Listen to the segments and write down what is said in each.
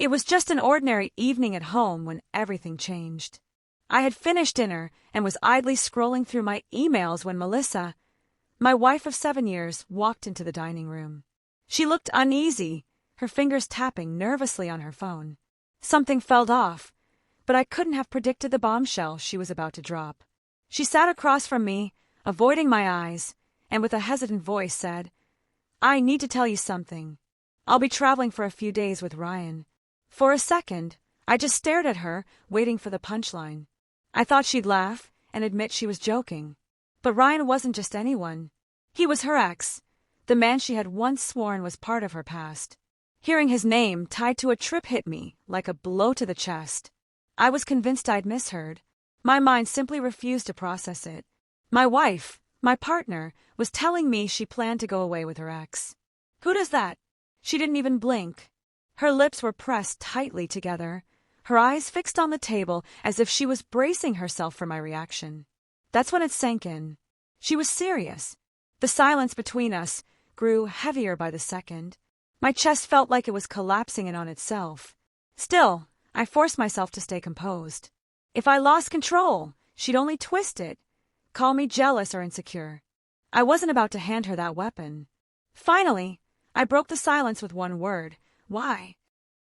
It was just an ordinary evening at home when everything changed. I had finished dinner and was idly scrolling through my emails when Melissa, my wife of 7 years, walked into the dining room. She looked uneasy, her fingers tapping nervously on her phone. Something felt off, but I couldn't have predicted the bombshell she was about to drop. She sat across from me, avoiding my eyes, and with a hesitant voice said, "I need to tell you something. I'll be traveling for a few days with Ryan." For a second, I just stared at her, waiting for the punchline. I thought she'd laugh and admit she was joking. But Ryan wasn't just anyone. He was her ex, the man she had once sworn was part of her past. Hearing his name tied to a trip hit me like a blow to the chest. I was convinced I'd misheard. My mind simply refused to process it. My wife, my partner, was telling me she planned to go away with her ex. Who does that? She didn't even blink. Her lips were pressed tightly together, her eyes fixed on the table as if she was bracing herself for my reaction. That's when it sank in. She was serious. The silence between us grew heavier by the second. My chest felt like it was collapsing in on itself. Still, I forced myself to stay composed. If I lost control, she'd only twist it, call me jealous or insecure. I wasn't about to hand her that weapon. Finally, I broke the silence with one word: why?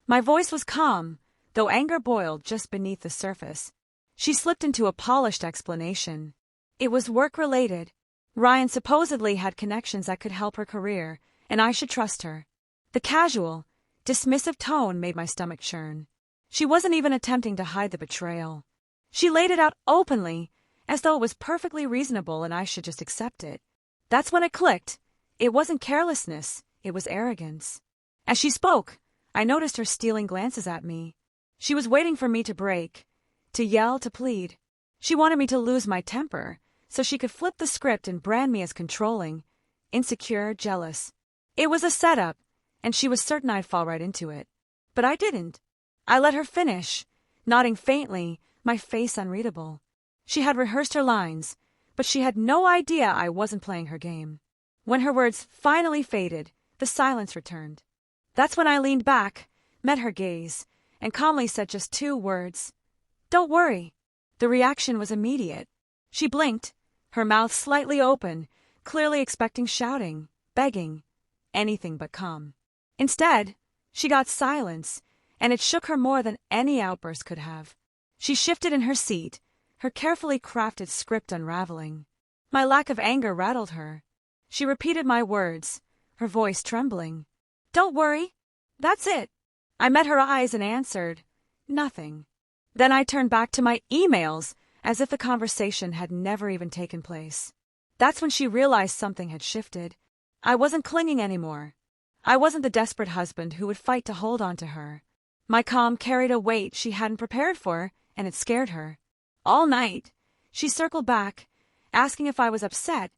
My voice was calm, though anger boiled just beneath the surface. She slipped into a polished explanation. It was work-related. Ryan supposedly had connections that could help her career, and I should trust her. The casual, dismissive tone made my stomach churn. She wasn't even attempting to hide the betrayal. She laid it out openly, as though it was perfectly reasonable and I should just accept it. That's when it clicked. It wasn't carelessness, it was arrogance. As she spoke, I noticed her stealing glances at me. She was waiting for me to break, to yell, to plead. She wanted me to lose my temper, so she could flip the script and brand me as controlling, insecure, jealous. It was a setup, and she was certain I'd fall right into it. But I didn't. I let her finish, nodding faintly, my face unreadable. She had rehearsed her lines, but she had no idea I wasn't playing her game. When her words finally faded, the silence returned. That's when I leaned back, met her gaze, and calmly said just 2 words. "Don't worry." The reaction was immediate. She blinked, her mouth slightly open, clearly expecting shouting, begging, anything but calm. Instead, she got silence, and it shook her more than any outburst could have. She shifted in her seat, her carefully crafted script unraveling. My lack of anger rattled her. She repeated my words, her voice trembling. "Don't worry. That's it." I met her eyes and answered, "Nothing." Then I turned back to my emails, as if the conversation had never even taken place. That's when she realized something had shifted. I wasn't clinging anymore. I wasn't the desperate husband who would fight to hold on to her. My calm carried a weight she hadn't prepared for, and it scared her. All night, she circled back, asking if I was upset,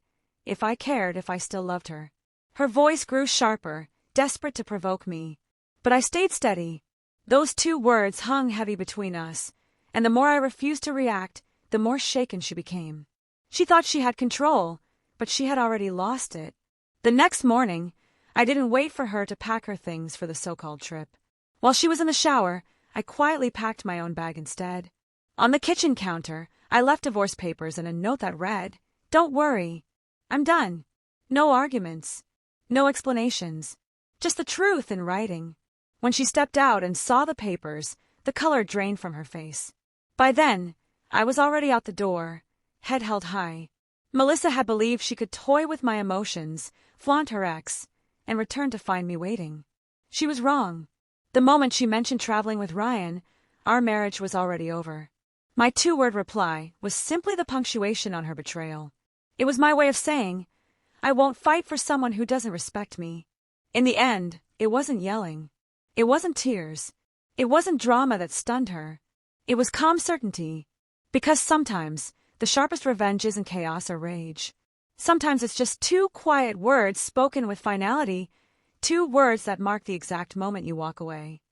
if I cared, if I still loved her. Her voice grew sharper, desperate to provoke me. But I stayed steady. Those 2 words hung heavy between us, and the more I refused to react, the more shaken she became. She thought she had control, but she had already lost it. The next morning, I didn't wait for her to pack her things for the so-called trip. While she was in the shower, I quietly packed my own bag instead. On the kitchen counter, I left divorce papers and a note that read, "Don't worry. I'm done. No arguments. No explanations. Just the truth in writing." When she stepped out and saw the papers, the color drained from her face. By then, I was already out the door, head held high. Melissa had believed she could toy with my emotions, flaunt her ex, and return to find me waiting. She was wrong. The moment she mentioned traveling with Ryan, our marriage was already over. My 2-word reply was simply the punctuation on her betrayal. It was my way of saying, I won't fight for someone who doesn't respect me. In the end, it wasn't yelling. It wasn't tears. It wasn't drama that stunned her. It was calm certainty. Because sometimes, the sharpest revenge isn't chaos or rage. Sometimes it's just 2 quiet words spoken with finality, 2 words that mark the exact moment you walk away.